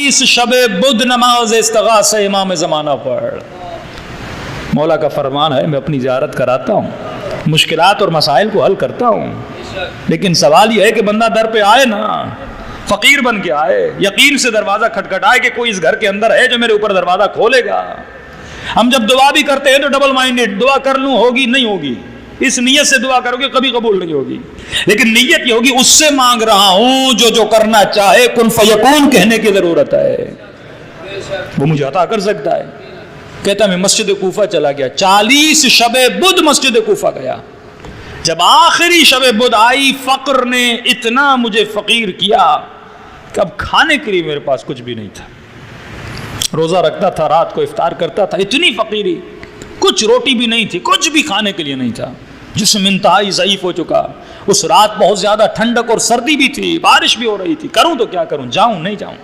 اس شب بدھ نماز استغاثہ امام زمانہ پڑھ. مولا کا فرمان ہے میں اپنی زیارت کراتا ہوں، مشکلات اور مسائل کو حل کرتا ہوں، لیکن سوال یہ ہے کہ بندہ در پہ آئے نا، فقیر بن کے آئے، یقین سے دروازہ کھٹکھٹائے کہ کوئی اس گھر کے اندر ہے جو میرے اوپر دروازہ کھولے گا. ہم جب دعا بھی کرتے ہیں تو ڈبل مائنڈڈ، دعا کر لوں ہوگی نہیں ہوگی، اس نیت سے دعا کرو گے کبھی قبول نہیں ہوگی، لیکن نیت یہ ہوگی اس سے مانگ رہا ہوں جو کرنا چاہے، کن فیکون کہنے کی ضرورت ہے، وہ مجھے عطا کر سکتا ہے. کہتا میں مسجد کوفہ چلا گیا، 40 شب بدھ مسجد کوفہ گیا. جب آخری شب بدھ آئی، فقر نے اتنا مجھے فقیر کیا کہ اب کھانے کے لیے میرے پاس کچھ بھی نہیں تھا. روزہ رکھتا تھا، رات کو افطار کرتا تھا، اتنی فقیری، کچھ روٹی بھی نہیں تھی، کچھ بھی کھانے کے لیے نہیں تھا. جسم انتہائی ضعیف ہو چکا. اس رات بہت زیادہ ٹھنڈک اور سردی بھی تھی، بارش بھی ہو رہی تھی. کروں تو کیا کروں، جاؤں نہیں جاؤں.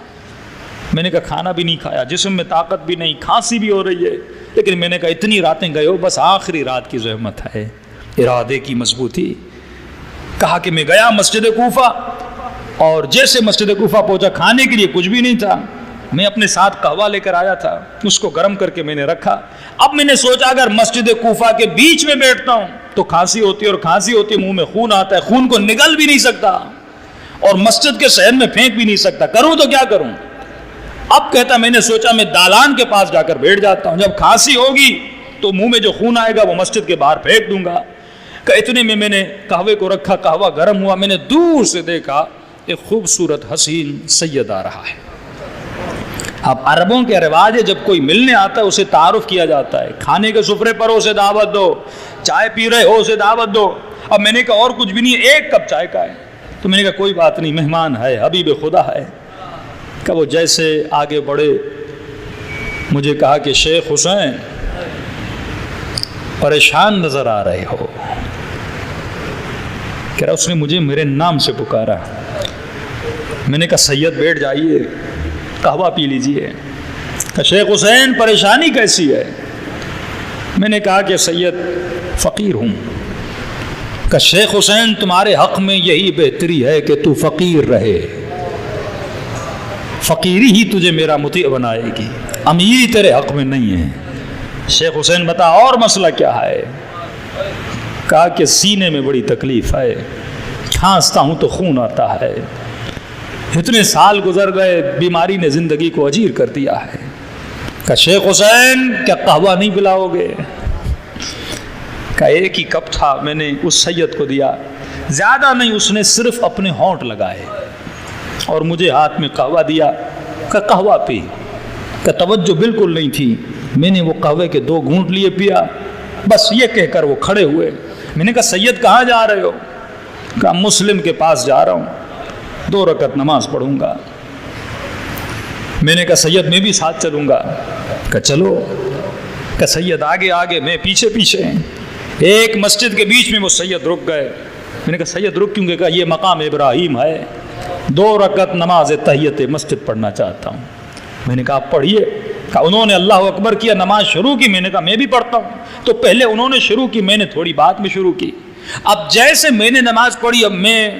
میں نے کہا کھانا بھی نہیں کھایا، جسم میں طاقت بھی نہیں، کھانسی بھی ہو رہی ہے، لیکن میں نے کہا اتنی راتیں گئے ہو، بس آخری رات کی زحمت ہے، ارادے کی مضبوطی. کہا کہ میں گیا مسجد کوفہ، اور جیسے مسجد کوفہ پہنچا کھانے کے لیے کچھ بھی نہیں تھا. میں اپنے ساتھ قہوہ لے کر آیا تھا، اس کو گرم کر کے میں نے رکھا. اب میں نے سوچا اگر مسجد کوفہ کے بیچ میں بیٹھتا ہوں تو کھانسی ہوتی ہے، اور کھانسی ہوتی ہے منہ میں خون آتا ہے، خون کو نگل بھی نہیں سکتا اور مسجد کے صحن میں پھینک بھی نہیں سکتا، کروں تو کیا کروں. اب کہتا میں نے سوچا میں دالان کے پاس جا کر بیٹھ جاتا ہوں، جب کھانسی ہوگی تو منہ میں جو خون آئے گا وہ مسجد کے باہر پھینک دوں گا. کہ اتنے میں نے قہوے کو رکھا، قہوہ گرم ہوا، میں نے دور سے دیکھا ایک خوبصورت حسین سید آ رہا ہے. اب عربوں کے رواج ہے جب کوئی ملنے آتا ہے اسے تعارف کیا جاتا ہے، کھانے کے سفرے پر اسے دعوت دو، چائے پی رہے ہو اسے دعوت دو. اب میں نے کہا اور کچھ بھی نہیں، ایک کپ چائے کا ہے. تو میں نے کہا کوئی بات نہیں، مہمان ہے، حبیب خدا ہے. کہ وہ جیسے آگے بڑھے مجھے کہا کہ شیخ حسین پریشان نظر آ رہے ہو. کہہ رہا اس نے مجھے میرے نام سے پکارا. میں نے کہا سید بیٹھ جائیے، قہوہ پی لیجئے. کہ شیخ حسین پریشانی کیسی ہے؟ میں نے کہا کہ سید فقیر ہوں. کہ شیخ حسین تمہارے حق میں یہی بہتری ہے کہ تو فقیر رہے، فقیری ہی تجھے میرا مطیع بنائے گی، امیری تیرے حق میں نہیں ہے. شیخ حسین بتا اور مسئلہ کیا ہے؟ کہا کہ سینے میں بڑی تکلیف ہے، کھانستا ہوں تو خون آتا ہے، اتنے سال گزر گئے، بیماری نے زندگی کو اجیر کر دیا ہے. کہ شیخ حسین کیا قہوہ نہیں پلاؤ گے؟ کہ ایک ہی کپ تھا، میں نے اس سید کو دیا، زیادہ نہیں، اس نے صرف اپنے ہونٹ لگائے اور مجھے ہاتھ میں قہوہ دیا. کہ قہوہ پی. کہ توجہ بالکل نہیں تھی، میں نے وہ قہوے کے 2 گھونٹ لیے، پیا، بس یہ کہہ کر وہ کھڑے ہوئے. میں نے کہا سید کہاں جا رہے ہو؟ کہا مسلم کے پاس جا رہا ہوں، 2 رکعت نماز پڑھوں گا. میں نے کہا سید میں بھی ساتھ چلوں گا. کہ چلو. کہ سید آگے آگے، میں پیچھے پیچھے. ایک مسجد کے بیچ میں وہ سید رک گئے. میں نے کہا سید رک کیوں گے؟ کہا یہ مقام ابراہیم ہے، 2 رکعت نماز تحیت مسجد پڑھنا چاہتا ہوں. میں نے کہا آپ پڑھیے. کہا انہوں نے اللہ اکبر کیا، نماز شروع کی. میں نے کہا میں بھی پڑھتا ہوں. تو پہلے انہوں نے شروع کی، میں نے تھوڑی بعد میں شروع کی. اب جیسے میں نے نماز پڑھی، اب میں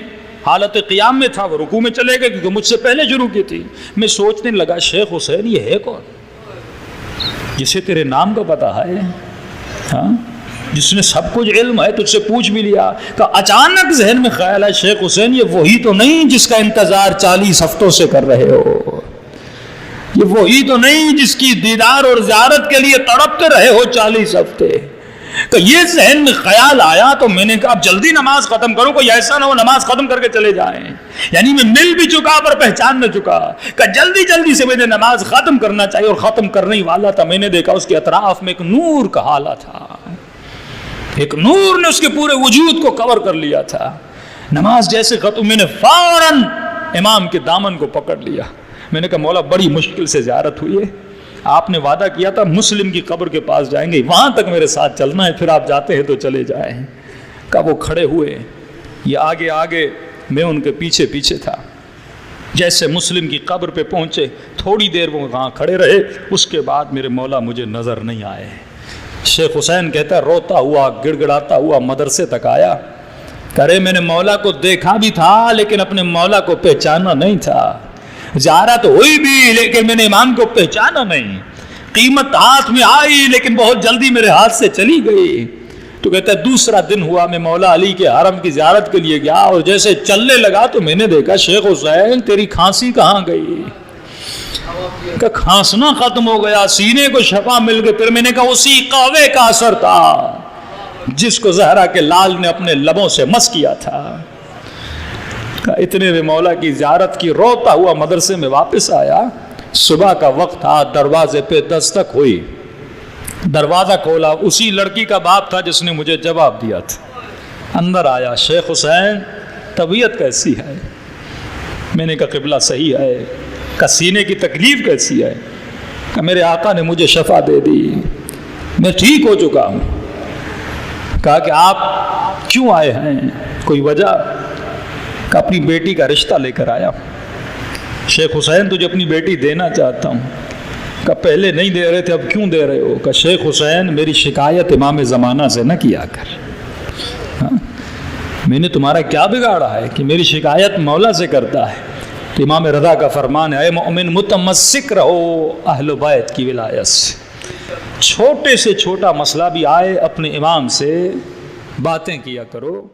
حالت قیام میں تھا، وہ رکوع میں چلے گئے کیونکہ مجھ سے پہلے شروع کی تھی. میں سوچنے لگا شیخ حسین یہ ہے کون جسے تیرے نام کا پتہ ہے، ہاں، جس نے سب کچھ علم ہے، تجھ سے پوچھ بھی لیا. کہ اچانک ذہن میں خیال ہے شیخ حسین یہ وہی تو نہیں جس کا انتظار 40 ہفتوں سے کر رہے ہو، یہ وہی تو نہیں جس کی دیدار اور زیارت کے لیے تڑپتے رہے ہو 40 ہفتے. کہ یہ ذہن میں خیال آیا تو میں نے کہا اب جلدی نماز ختم کرو، کوئی ایسا نہ ہو نماز ختم کر کے چلے جائیں. یعنی میں مل بھی چکا پر پہچان نہ چکا. کہ جلدی جلدی سے میں نے نماز ختم کرنا چاہیے، اور ختم کرنے والا تھا. میں نے دیکھا اس کے اطراف میں ایک نور کا حالہ تھا، ایک نور نے اس کے پورے وجود کو کور کر لیا تھا. نماز جیسے ختم، میں نے فوراً امام کے دامن کو پکڑ لیا. میں نے کہا مولا بڑی مشکل سے زیارت ہوئی ہے، آپ نے وعدہ کیا تھا مسلم کی قبر کے پاس جائیں گے، وہاں تک میرے ساتھ چلنا ہے، پھر آپ جاتے ہیں تو چلے جائیں. کہ وہ کھڑے ہوئے، یہ آگے آگے، میں ان کے پیچھے پیچھے تھا. جیسے مسلم کی قبر پہ پہنچے، تھوڑی دیر وہ وہاں کھڑے رہے، اس کے بعد میرے مولا مجھے نظر نہیں آئے. شیخ حسین کہتا ہے روتا ہوا گڑ گڑاتا ہوا مدرسے تک آیا. کرے میں نے مولا کو دیکھا بھی تھا لیکن اپنے مولا کو پہچانا نہیں تھا. زیارت ہوئی بھی لیکن میں نے امام کو پہچانا نہیں، قیمت ہاتھ میں آئی لیکن بہت جلدی میرے ہاتھ سے چلی گئی۔ تو کہتا ہے دوسرا دن ہوا، میں مولا علی کے حرم کی زیارت کے لیے گیا اور جیسے چلنے لگا تو میں نے دیکھا شیخ حسین تیری کھانسی کہاں گئی؟ کہ کھانسنا ختم ہو گیا، سینے کو شفا مل گئی۔ پھر میں نے کہا اسی قہوے کا اثر تھا جس کو زہرا کے لال نے اپنے لبوں سے مس کیا تھا۔ اتنے میں مولا کی زیارت کی روتا ہوا مدرسے میں واپس آیا، صبح کا وقت تھا، دروازے پہ دستک ہوئی، دروازہ کھولا، اسی لڑکی کا باپ تھا جس نے مجھے جواب دیا تھا۔ اندر آیا، شیخ حسین طبیعت کیسی ہے؟ میں نے کہا قبلہ صحیح ہے۔ کہ سینے کی تکلیف کیسی ہے؟ کہ میرے آقا نے مجھے شفا دے دی، میں ٹھیک ہو چکا ہوں۔ کہا کہ آپ کیوں آئے ہیں، کوئی وجہ؟ کہ اپنی بیٹی کا رشتہ لے کر آیا۔ شیخ حسین تجھے اپنی بیٹی دینا چاہتا ہوں۔ کہ پہلے نہیں دے رہے تھے اب کیوں دے رہے ہو؟ کہ شیخ حسین میری شکایت امام زمانہ سے نہ کیا کر، میں نے تمہارا کیا بگاڑا ہے کہ میری شکایت مولا سے کرتا ہے؟ تو امام رضا کا فرمان ہے، اے مومن متمسک رہو اہل بیت کی ولایت سے، چھوٹے سے چھوٹا مسئلہ بھی آئے اپنے امام سے باتیں کیا کرو۔